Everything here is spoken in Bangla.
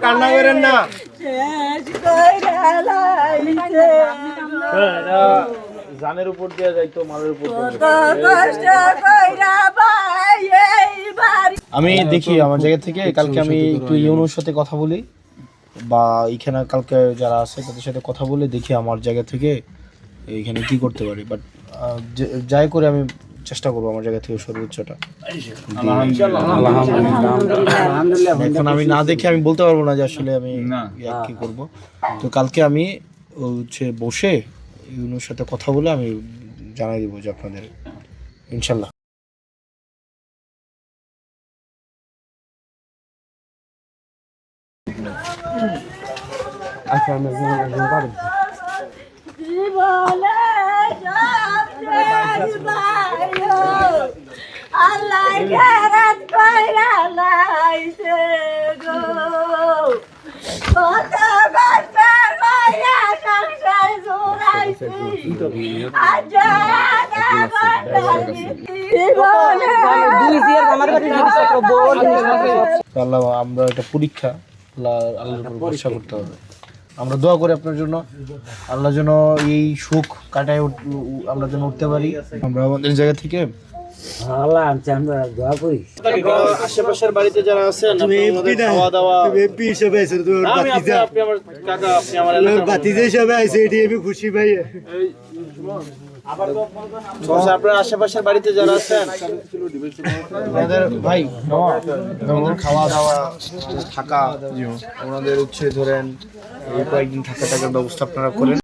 কান্না করেন না। জানের উপর দিয়ে যাইতো, মালের উপর আমি দেখি আমার জায়গা থেকে কালকে আমি একটু ইউনোর সাথে কথা বলি, বা এখানে কালকে যারা আছে তাদের সাথে কথা বলে দেখি আমার জায়গা থেকে এইখানে কি করতে পারি। বাট যাই করে আমি চেষ্টা করবো আমার জায়গা থেকে সর্বোচ্চটা। এখন আমি না দেখে আমি বলতে পারবো না যে আসলে আমি কি করব। তো কালকে আমি হচ্ছে বসে ইউনোর সাথে কথা বলে আমি জানাই দিব যে আপনাদের ইনশাল্লাহ। আচ্ছা আমি আল্লাহ, আমরা এটা পরীক্ষা, আল্লাহর উপর ভরসা করতে হবে। আমরা দোয়া করি আপনার জন্য, আল্লাহ যেন এই সুখ কাটায় আমরা যেন উঠতে পারি। আমরা আমাদের জায়গা থেকে আশেপাশের বাড়িতে যারা আছেন খাওয়া দাওয়া খুশি ভাই। আপনার আশেপাশের বাড়িতে যারা আছেন ভাই, আমাদের খাওয়া দাওয়া থাকা, ওনাদের হচ্ছে ধরেন কয়েকদিন থাকার ব্যবস্থা আপনারা করেন।